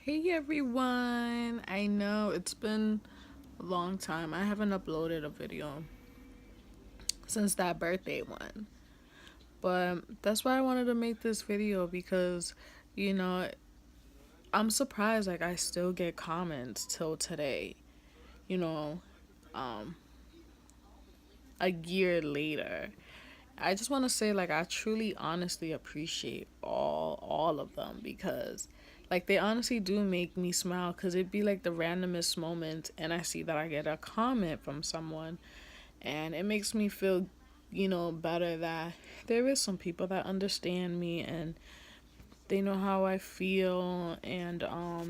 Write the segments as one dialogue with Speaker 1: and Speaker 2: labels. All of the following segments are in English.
Speaker 1: Hey everyone! I know it's been a long time. I haven't uploaded a video since that birthday one. But that's why I wanted to make this video because, you know, I'm surprised like I still get comments till today. You know, um a year later. I just want to say like I truly honestly appreciate all of them because like they honestly do make me smile cuz it'd be like the randomest moment and I see that I get a comment from someone and it makes me feel better that there is some people that understand me and they know how I feel and I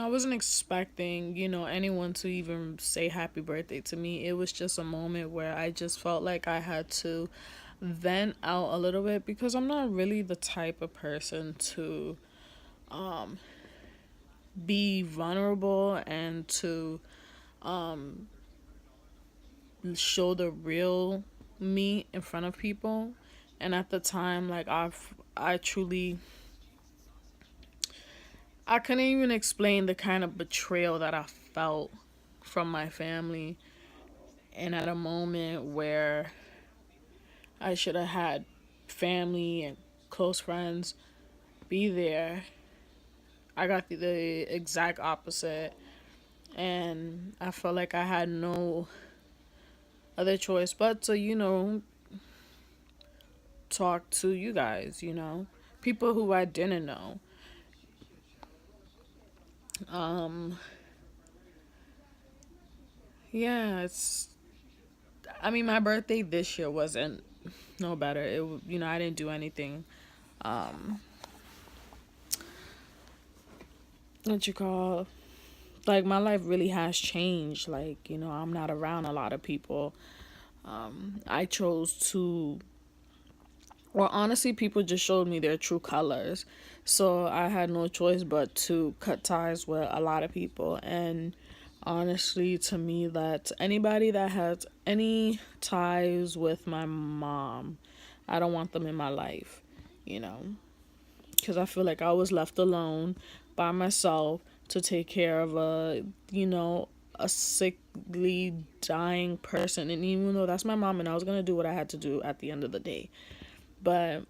Speaker 1: wasn't expecting, anyone to even say happy birthday to me. It was just a moment where I just felt like I had to vent out a little bit because I'm not really the type of person to um, be vulnerable and to show the real me in front of people. And at the time, like I truly, I couldn't even explain the kind of betrayal that I felt from my family. And at a moment where I should have had family and close friends be there, I got the exact opposite. And I felt like I had no other choice but to, talk to you guys, people who I didn't know. Um, yeah, I mean, my birthday this year wasn't no better. I didn't do anything. Um, what you call like my life really has changed. Like I'm not around a lot of people. I chose to, well, honestly, people just showed me their true colors, so I had no choice but to cut ties with a lot of people. And honestly, to me, that anybody that has any ties with my mom, I don't want them in my life, you know, because I feel like I was left alone by myself to take care of a sickly dying person. And even though that's my mom and I was going to do what I had to do at the end of the day, but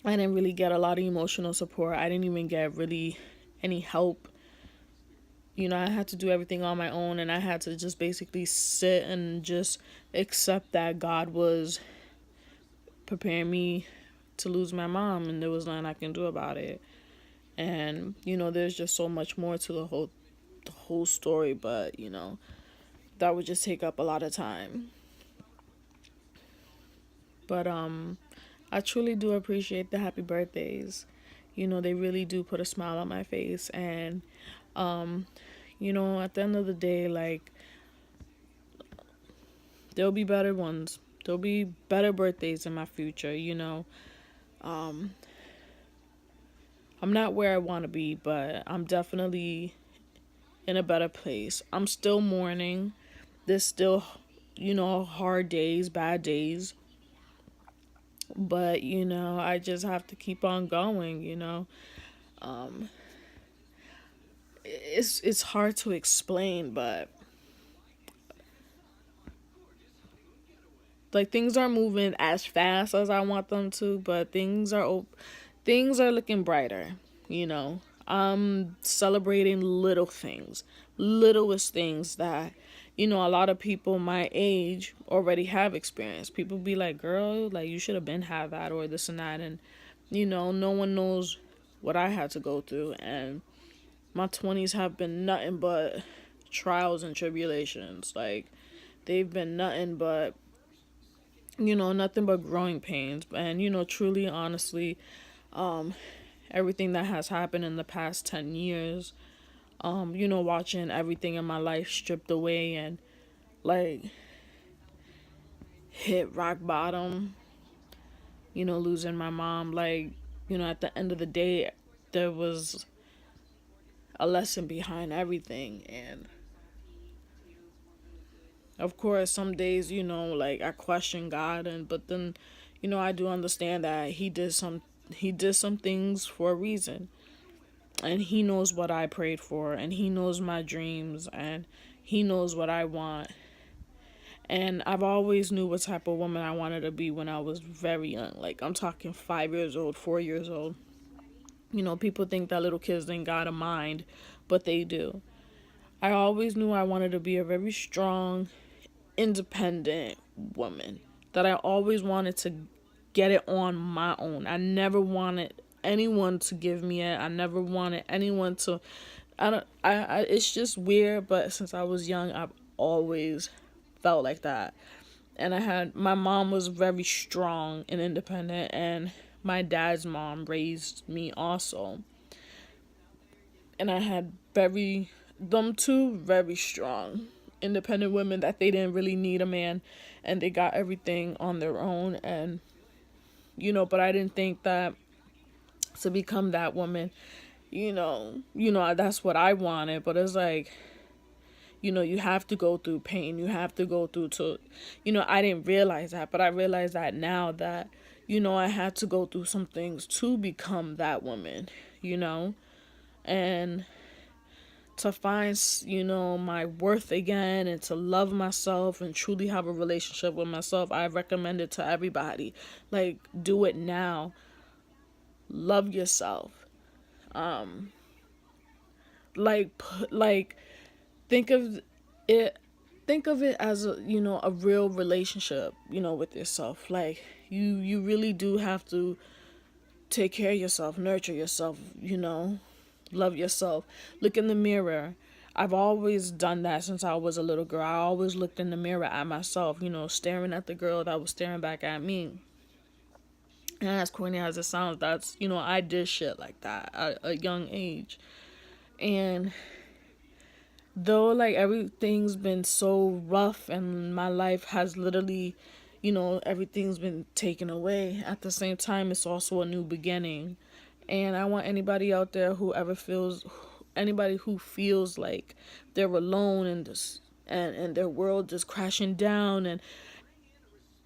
Speaker 1: I didn't really get a lot of emotional support. I didn't even get really any help. I had to do everything on my own and I had to just basically sit and just accept that God was preparing me to lose my mom and there was nothing I can do about it. And there's just so much more to the whole story, but that would just take up a lot of time. But I truly do appreciate the happy birthdays. They really do put a smile on my face. And um at the end of the day, like, there'll be better ones. There'll be better birthdays in my future. um I'm not where I want to be, but I'm definitely in a better place. I'm still mourning. There's still hard days, bad days, but I just have to keep on going. um it's hard to explain, but like things aren't moving as fast as I want them to, but things are looking brighter. I'm celebrating little things, littlest things that a lot of people my age already have experienced. People be like, "Girl, like you should have been had that or this and that," and no one knows what I had to go through, and my 20s have been nothing but trials and tribulations. Like they've been nothing but growing pains. And truly, honestly, um everything that has happened in the past 10 years, watching everything in my life stripped away and like hit rock bottom, losing my mom, like, at the end of the day, there was a lesson behind everything. And of course, some days, like I question God, and but then, I do understand that He did some. he did some things for a reason, and he knows what I prayed for, and he knows my dreams, and he knows what I want. And I've always knew what type of woman I wanted to be when I was very young. Like, I'm talking 5 years old, 4 years old. You know, people think that little kids ain't got a mind, but they do. I always knew I wanted to be a very strong, independent woman. That I always wanted to get it on my own. I never wanted anyone to give me it. I never wanted anyone to. I don't. It's just weird, but since I was young, I've always felt like that. And my mom was very strong and independent, and my dad's mom raised me also. And I had them two very strong, independent women that they didn't really need a man, and they got everything on their own. And, but I didn't think that to become that woman, that's what I wanted. But it's like, you have to go through pain. You have to go through I didn't realize that, but I realize that now that, I had to go through some things to become that woman, and to find, my worth again, and to love myself and truly have a relationship with myself. I recommend it to everybody. Like, do it now. Love yourself. Like, think of it as a real relationship, with yourself. Like, you really do have to take care of yourself, nurture yourself, love yourself. Look in the mirror. I've always done that since I was a little girl. I always looked in the mirror at myself, staring at the girl that was staring back at me. And as corny as it sounds, that's, I did shit like that at a young age. And though, like, everything's been so rough and my life has literally, everything's been taken away, at the same time, it's also a new beginning. And I want anybody who feels like they're alone and this and their world just crashing down, and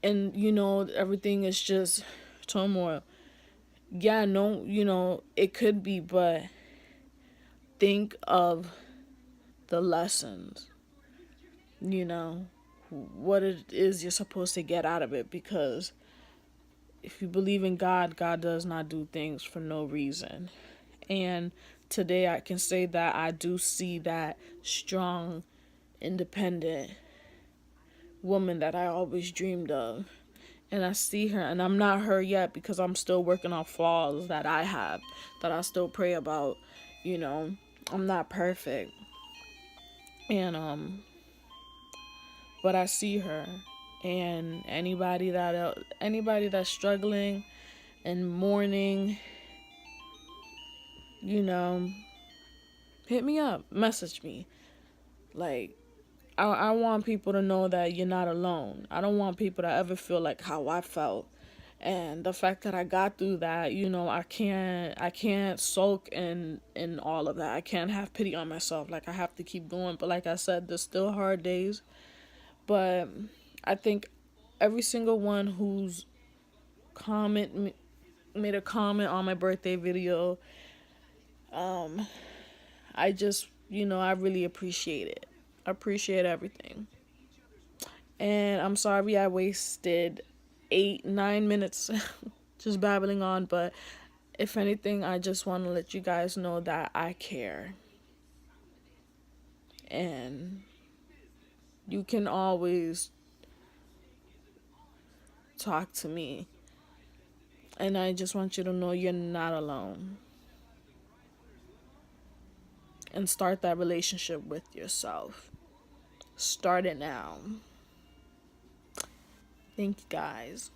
Speaker 1: everything is just turmoil. Yeah, no, it could be, but think of the lessons, what it is you're supposed to get out of it. Because if you believe in God, God does not do things for no reason. And today I can say that I do see that strong, independent woman that I always dreamed of. And I see her, and I'm not her yet because I'm still working on flaws that I have, that I still pray about. I'm not perfect. And but I see her, and anybody that's struggling and mourning, hit me up, message me. Like, I want people to know that you're not alone. I don't want people to ever feel like how I felt. And the fact that I got through that, I can't sulk in all of that. I can't have pity on myself. Like, I have to keep going. But like I said, there's still hard days. But I think every single one who's made a comment on my birthday video, I just, I really appreciate it. I appreciate everything. And I'm sorry I wasted 8-9 minutes just babbling on, but if anything, I just want to let you guys know that I care. And you can always talk to me. And I just want you to know you're not alone. And start that relationship with yourself. Start it now. Thank you, guys.